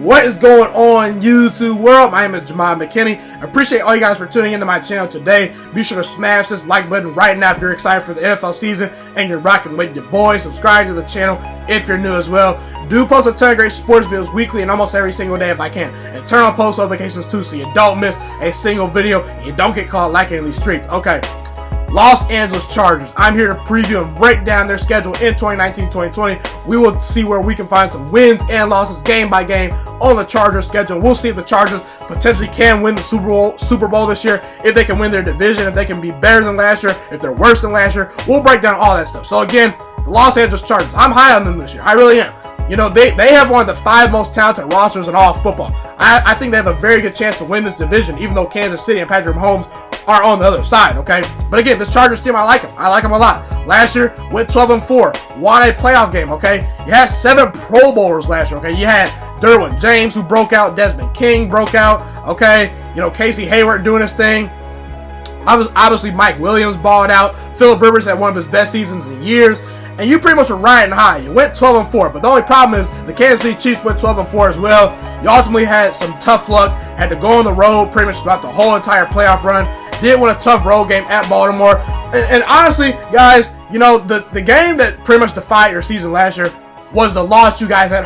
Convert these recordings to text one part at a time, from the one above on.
What is going on, YouTube world? My name is Jamal McKinney. I appreciate all you guys for tuning into my channel today. Be sure to smash this like button right now if you're excited for the NFL season and you're rocking with your boys. Subscribe to the channel if you're new as well. Do post a ton of great sports videos weekly and almost every single day if I can. And turn on post notifications too so you don't miss a single video and you don't get caught lacking in these streets. Okay. Los Angeles Chargers. I'm here to preview and break down their schedule in 2019-2020. We will see where we can find some wins and losses game by game on the Chargers schedule. We'll see if the Chargers potentially can win the Super Bowl this year, if they can win their division, if they can be better than last year, if they're worse than last year. We'll break down all that stuff. So again, the Los Angeles Chargers. I'm high on them this year. I really am. You know, they have one of the 5 most talented rosters in all of football. I think they have a very good chance to win this division, even though Kansas City and Patrick Mahomes are on the other side, okay? But again, this Chargers team, I like them. I like them a lot. Last year, went 12-4, won a playoff game, okay? You had 7 Pro Bowlers last year, okay? You had Derwin James, who broke out. Desmond King broke out, okay? You know, Casey Hayward doing his thing. Obviously, Mike Williams balled out. Philip Rivers had one of his best seasons in years. And you pretty much were riding high. You went 12-4, but the only problem is the Kansas City Chiefs went 12-4 as well. You ultimately had some tough luck, had to go on the road pretty much throughout the whole entire playoff run. Did win a tough road game at Baltimore. And honestly, guys, you know, the game that pretty much defied your season last year was the loss you guys had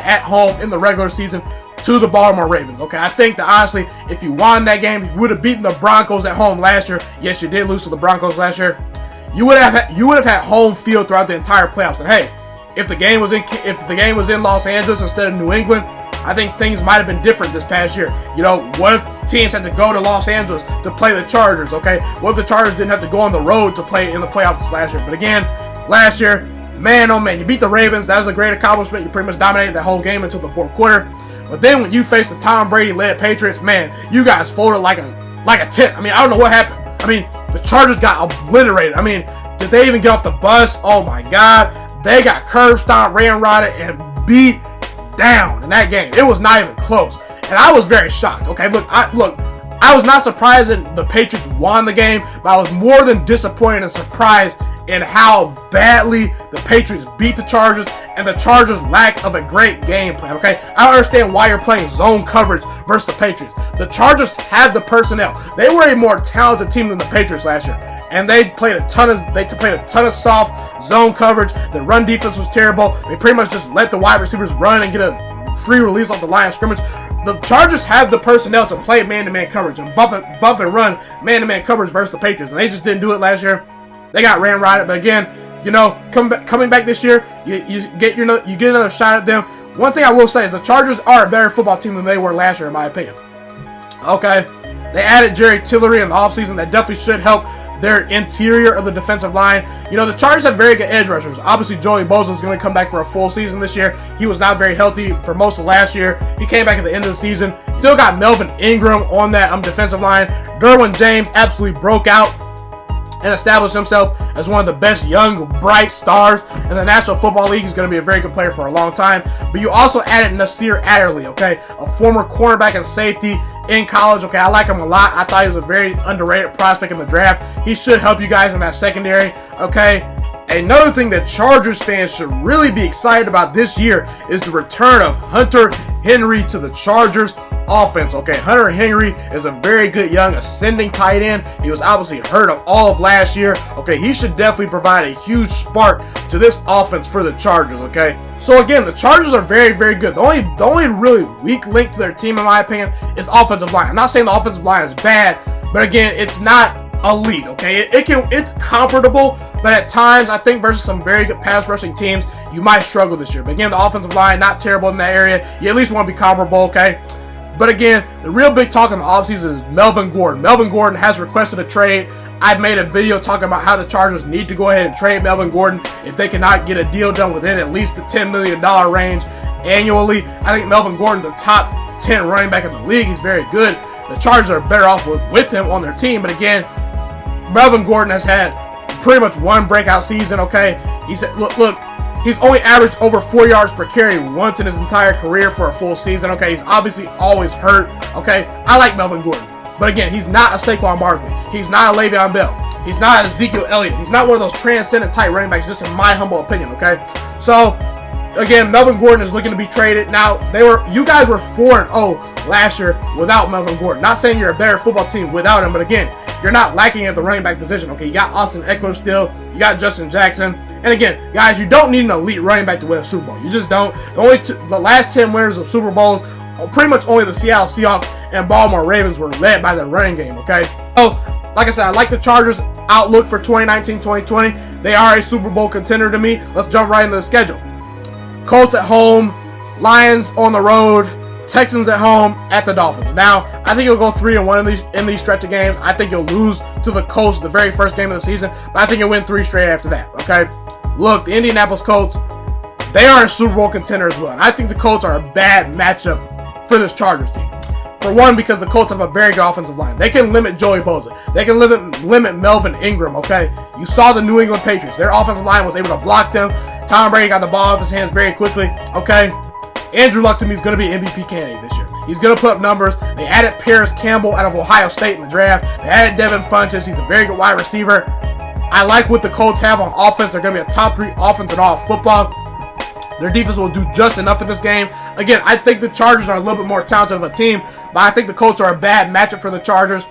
at home in the regular season to the Baltimore Ravens. Okay, I think that honestly, if you won that game, if you would have beaten the Broncos at home last year, yes, you did lose to the Broncos last year, you would have had home field throughout the entire playoffs. And hey, if the game was in Los Angeles instead of New England, I think things might have been different this past year. You know, what if teams had to go to Los Angeles to play the Chargers, okay? What if the Chargers didn't have to go on the road to play in the playoffs last year? But again, last year, man, oh man, you beat the Ravens. That was a great accomplishment. You pretty much dominated the whole game until the fourth quarter. But then when you faced the Tom Brady-led Patriots, man, you guys folded like a tent. I mean, I don't know what happened. I mean, the Chargers got obliterated. I mean, did they even get off the bus? Oh my God. They got curb stomped, ramrodded, and beat down in that game. It was not even close. And I was very shocked. Okay, look, I was not surprised that the Patriots won the game, but I was more than disappointed and surprised in how badly the Patriots beat the Chargers and the Chargers' lack of a great game plan, okay? I don't understand why you're playing zone coverage versus the Patriots. The Chargers had the personnel. They were a more talented team than the Patriots last year. And they played a ton of soft zone coverage. The run defense was terrible. They pretty much just let the wide receivers run and get a free release off the line of scrimmage. The Chargers have the personnel to play man-to-man coverage and bump and run man-to-man coverage versus the Patriots. And they just didn't do it last year. They got ramrodded. But again, you know, coming back this year, you get another shot at them. One thing I will say is the Chargers are a better football team than they were last year, in my opinion. Okay, they added Jerry Tillery in the offseason. That definitely should help their interior of the defensive line. You know, the Chargers have very good edge rushers. Obviously, Joey Bosa is going to come back for a full season this year. He was not very healthy for most of last year. He came back at the end of the season. Still got Melvin Ingram on that defensive line. Derwin James absolutely broke out and established himself as one of the best young, bright stars in the National Football League. He's going to be a very good player for a long time. But you also added Nasir Adderley, okay? A former cornerback and safety in college, okay? I like him a lot. I thought he was a very underrated prospect in the draft. He should help you guys in that secondary, okay? Another thing that Chargers fans should really be excited about this year is the return of Hunter Henry to the Chargers offense. Okay, Hunter Henry is a very good young ascending tight end. He was obviously hurt of all of last year. Okay, he should definitely provide a huge spark to this offense for the Chargers. Okay, so again, the Chargers are very, very good. The only really weak link to their team, in my opinion, is offensive line. I'm not saying the offensive line is bad, but again, it's not elite. Okay, it's comparable, but at times I think versus some very good pass rushing teams, you might struggle this year. But again, the offensive line not terrible in that area. You at least want to be comparable. Okay. But again, the real big talk in the offseason is Melvin Gordon. Melvin Gordon has requested a trade. I've made a video talking about how the Chargers need to go ahead and trade Melvin Gordon if they cannot get a deal done within at least the $10 million range annually. I think Melvin Gordon's a top 10 running back in the league. He's very good. The Chargers are better off with him on their team. But again, Melvin Gordon has had pretty much one breakout season, okay? He said, look, he's only averaged over 4 yards per carry once in his entire career for a full season, okay? He's obviously always hurt, okay? I like Melvin Gordon. But again, he's not a Saquon Barkley. He's not a Le'Veon Bell. He's not Ezekiel Elliott. He's not one of those transcendent type running backs, just in my humble opinion, okay? So, again, Melvin Gordon is looking to be traded. Now, you guys were 4-0 last year without Melvin Gordon. Not saying you're a better football team without him, but again, you're not lacking at the running back position. Okay, you got Austin Eckler still. You got Justin Jackson. And again, guys, you don't need an elite running back to win a Super Bowl. You just don't. The last 10 winners of Super Bowls, pretty much only the Seattle Seahawks and Baltimore Ravens were led by their running game, okay? So, like I said, I like the Chargers' outlook for 2019-2020. They are a Super Bowl contender to me. Let's jump right into the schedule. Colts at home, Lions on the road, Texans at home, at the Dolphins. Now, I think you'll go 3-1 in these stretch of games. I think you'll lose to the Colts the very first game of the season, but I think you'll win 3 straight after that, okay? Look, the Indianapolis Colts, they are a Super Bowl contender as well, and I think the Colts are a bad matchup for this Chargers team. For one, because the Colts have a very good offensive line. They can limit Joey Bosa. They can limit Melvin Ingram, okay? You saw the New England Patriots. Their offensive line was able to block them. Tom Brady got the ball off his hands very quickly, okay? Andrew Luck to me is going to be an MVP candidate this year. He's going to put up numbers. They added Paris Campbell out of Ohio State in the draft. They added Devin Funchess. He's a very good wide receiver. I like what the Colts have on offense. They're going to be a top 3 offense in all of football. Their defense will do just enough in this game. Again, I think the Chargers are a little bit more talented of a team, but I think the Colts are a bad matchup for the Chargers.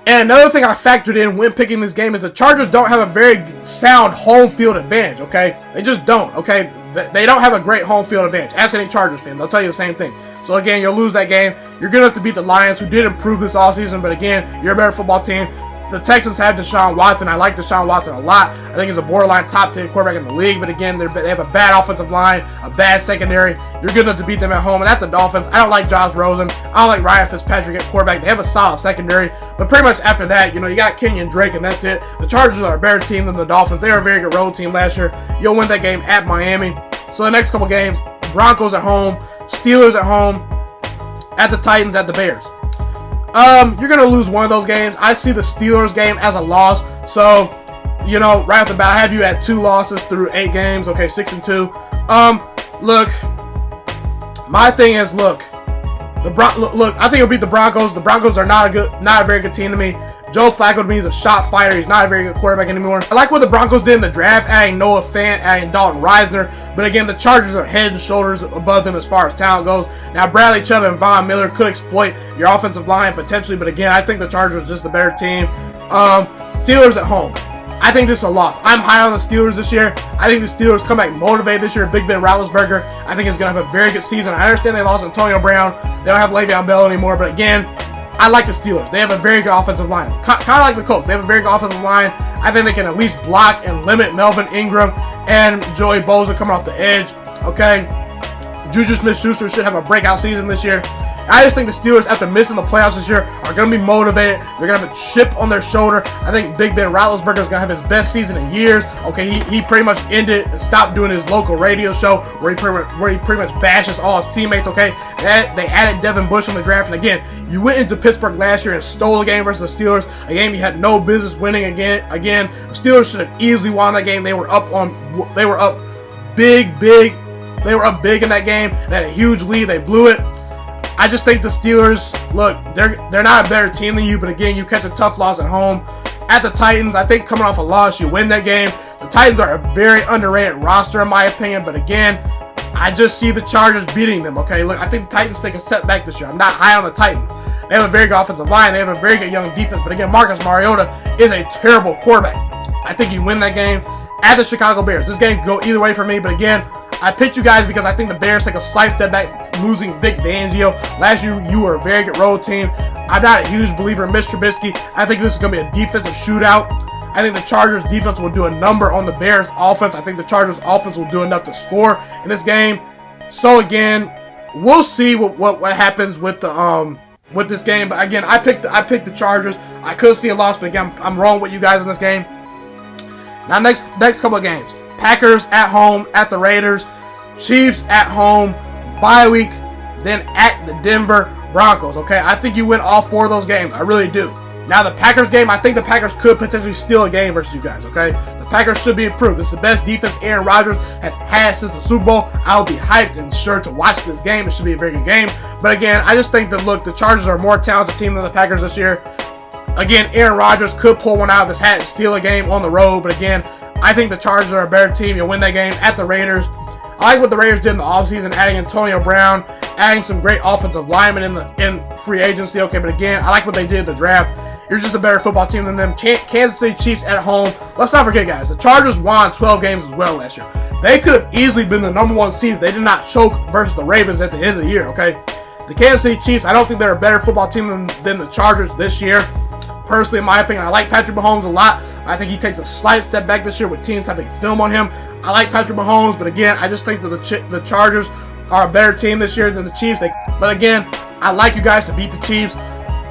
And another thing I factored in when picking this game is the Chargers don't have a very sound home field advantage, okay? They just don't, okay? They don't have a great home field advantage. Ask any Chargers fan, they'll tell you the same thing. So again, you'll lose that game. You're going to have to beat the Lions, who did improve this offseason, but again, you're a better football team. The Texans have Deshaun Watson. I like Deshaun Watson a lot. I think he's a borderline top 10 quarterback in the league. But again, they have a bad offensive line, a bad secondary. You're good enough to beat them at home. And at the Dolphins, I don't like Josh Rosen. I don't like Ryan Fitzpatrick at quarterback. They have a solid secondary. But pretty much after that, you got Kenyon Drake, and that's it. The Chargers are a better team than the Dolphins. They were a very good road team last year. You'll win that game at Miami. So the next couple games, Broncos at home, Steelers at home, at the Titans, at the Bears. You're going to lose one of those games. I see the Steelers game as a loss. So, right off the bat, I have you at 2 losses through 8 games. Okay, 6-2. Look, my thing is, look, I think it'll beat the Broncos. The Broncos are not a very good team to me. Joe Flacco to me is a shot fighter. He's not a very good quarterback anymore. I like what the Broncos did in the draft, adding Noah Fant, adding Dalton Reisner. But again, the Chargers are head and shoulders above them as far as talent goes. Now, Bradley Chubb and Von Miller could exploit your offensive line potentially. But again, I think the Chargers are just the better team. Steelers at home. I think this is a loss. I'm high on the Steelers this year. I think the Steelers come back motivated this year. Big Ben Roethlisberger, I think, is going to have a very good season. I understand they lost Antonio Brown. They don't have Le'Veon Bell anymore. But again, I like the Steelers. They have a very good offensive line. Kind of like the Colts. They have a very good offensive line. I think they can at least block and limit Melvin Ingram and Joey Bosa coming off the edge. Okay? Juju Smith-Schuster should have a breakout season this year. I just think the Steelers, after missing the playoffs this year, are going to be motivated. They're going to have a chip on their shoulder. I think Big Ben Roethlisberger is going to have his best season in years. Okay, he pretty much stopped doing his local radio show where he pretty much bashes all his teammates. Okay, they added Devin Bush in the draft, and again, you went into Pittsburgh last year and stole a game versus the Steelers, a game you had no business winning. Again, the Steelers should have easily won that game. They were up big. They were up big in that game. They had a huge lead. They blew it. I just think the Steelers, look, they're not a better team than you, but again, you catch a tough loss at home. At the Titans, I think coming off a loss, you win that game. The Titans are a very underrated roster, in my opinion, but again, I just see the Chargers beating them, okay? Look, I think the Titans take a step back this year. I'm not high on the Titans. They have a very good offensive line. They have a very good young defense, but again, Marcus Mariota is a terrible quarterback. I think you win that game. At the Chicago Bears, this game could go either way for me, but again, I picked you guys because I think the Bears take a slight step back, losing Vic Fangio. Last year, you were a very good road team. I'm not a huge believer in Mitch Trubisky. I think this is going to be a defensive shootout. I think the Chargers' defense will do a number on the Bears' offense. I think the Chargers' offense will do enough to score in this game. So again, we'll see what happens with this game. But again, I picked the Chargers. I could see a loss, but again, I'm wrong with you guys in this game. Now, next couple of games. Packers at home, at the Raiders. Chiefs at home, bye week, then at the Denver Broncos, okay? I think you win all 4 of those games. I really do. Now, the Packers game, I think the Packers could potentially steal a game versus you guys, okay? The Packers should be improved. This is the best defense Aaron Rodgers has had since the Super Bowl. I'll be hyped and sure to watch this game. It should be a very good game. But again, I just think that, look, the Chargers are a more talented team than the Packers this year. Again, Aaron Rodgers could pull one out of his hat and steal a game on the road. But again, I think the Chargers are a better team. You'll win that game at the Raiders. I like what the Raiders did in the offseason, adding Antonio Brown, adding some great offensive linemen in free agency. Okay, but again, I like what they did in the draft. You're just a better football team than them. Kansas City Chiefs at home. Let's not forget, guys, the Chargers won 12 games as well last year. They could have easily been the #1 seed if they did not choke versus the Ravens at the end of the year, okay? The Kansas City Chiefs, I don't think they're a better football team than the Chargers this year. Personally, in my opinion, I like Patrick Mahomes a lot. I think he takes a slight step back this year with teams having film on him. I like Patrick Mahomes, but again, I just think that the Chargers are a better team this year than the Chiefs. But again, I like you guys to beat the Chiefs.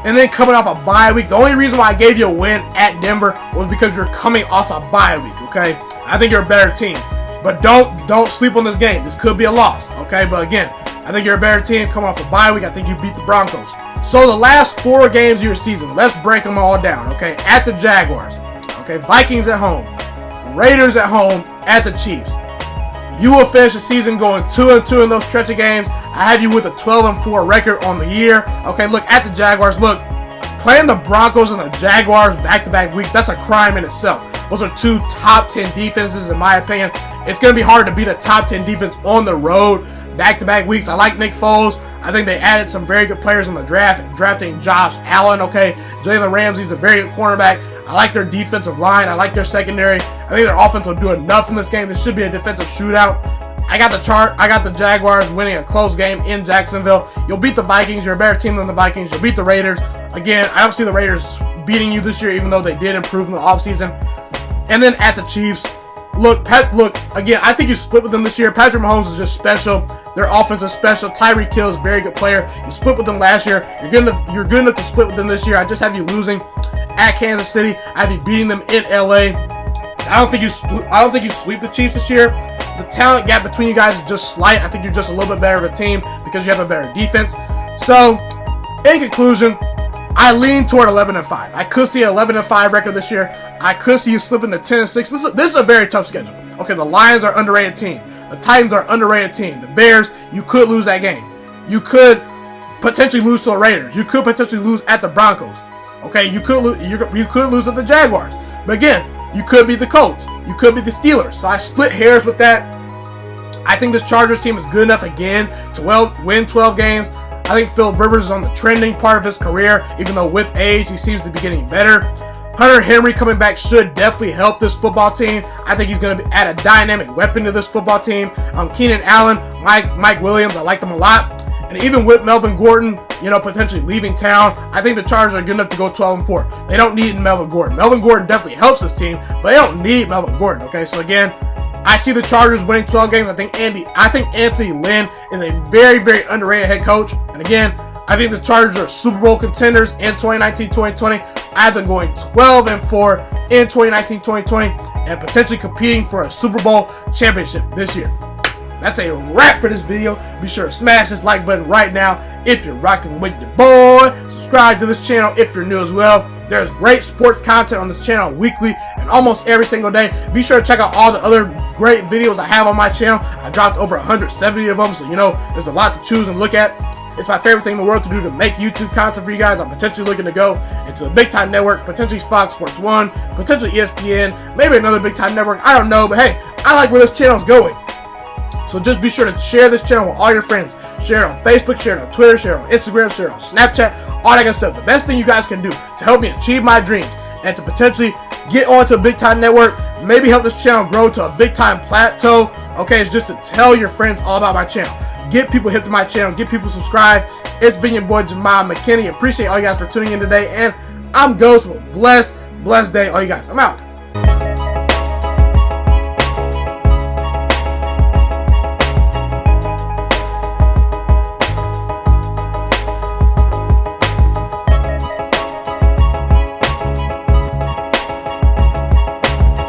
And then coming off a bye week, the only reason why I gave you a win at Denver was because you're coming off a bye week, okay? I think you're a better team. But don't sleep on this game. This could be a loss, okay? But again, I think you're a better team coming off a bye week. I think you beat the Broncos. So the last 4 games of your season, let's break them all down, okay? At the Jaguars, okay? Vikings at home, Raiders at home, at the Chiefs. You will finish the season going 2-2 in those stretch of games. I have you with a 12-4 record on the year. Okay, look, at the Jaguars, look, playing the Broncos and the Jaguars back-to-back weeks, that's a crime in itself. Those are 2 top 10 defenses, in my opinion. It's going to be hard to beat a top 10 defense on the road back-to-back weeks. I like Nick Foles. I think they added some very good players in the draft, drafting Josh Allen, okay? Jalen Ramsey's a very good cornerback. I like their defensive line. I like their secondary. I think their offense will do enough in this game. This should be a defensive shootout. I got the Jaguars winning a close game in Jacksonville. You'll beat the Vikings. You're a better team than the Vikings. You'll beat the Raiders. Again, I don't see the Raiders beating you this year, even though they did improve in the offseason. And then at the Chiefs, look, again, I think you split with them this year. Patrick Mahomes is just special. Their offense is special. Tyreek Hill is a very good player. You split with them last year. You're good enough to split with them this year. I just have you losing at Kansas City. I have you beating them in LA. I don't think you sweep the Chiefs this year. The talent gap between you guys is just slight. I think you're just a little bit better of a team because you have a better defense. So, in conclusion, I lean toward 11-5. I could see an 11-5 record this year. I could see you slipping to 10-6. This is a very tough schedule. Okay, the Lions are an underrated team. The Titans are an underrated team. The Bears, you could lose that game. You could potentially lose to the Raiders. You could potentially lose at the Broncos. Okay, you could lose at the Jaguars. But again, you could be the Colts. You could be the Steelers. So I split hairs with that. I think this Chargers team is good enough again to win 12 games. I think Philip Rivers is on the trending part of his career, even though with age he seems to be getting better. Hunter Henry coming back should definitely help this football team. I think he's going to add a dynamic weapon to this football team. Keenan Allen, Mike Williams, I like them a lot. And even with Melvin Gordon, potentially leaving town, I think the Chargers are good enough to go 12-4. They don't need Melvin Gordon. Melvin Gordon definitely helps this team, but they don't need Melvin Gordon, okay? So again, I see the Chargers winning 12 games. I think Anthony Lynn is a very, very underrated head coach. And again, I think the Chargers are Super Bowl contenders in 2019-2020. I have them going 12-4 in 2019-2020 and potentially competing for a Super Bowl championship this year. That's a wrap for this video. Be sure to smash this like button right now if you're rocking with your boy. Subscribe to this channel if you're new as well. There's great sports content on this channel weekly and almost every single day. Be sure to check out all the other great videos I have on my channel. I dropped over 170 of them, so there's a lot to choose and look at. It's my favorite thing in the world to do to make YouTube content for you guys. I'm potentially looking to go into a big-time network, potentially Fox Sports 1, potentially ESPN, maybe another big-time network. I don't know, but hey, I like where this channel's going. So just be sure to share this channel with all your friends. Share it on Facebook, share it on Twitter, share it on Instagram, share it on Snapchat, all that good stuff. The best thing you guys can do to help me achieve my dreams and to potentially get onto a big-time network, maybe help this channel grow to a big-time plateau, okay, is just to tell your friends all about my channel. Get people hip to my channel. Get people subscribed. It's been your boy, Jamal McKinney. Appreciate all you guys for tuning in today. And I'm Ghost. Blessed day. All you guys. I'm out.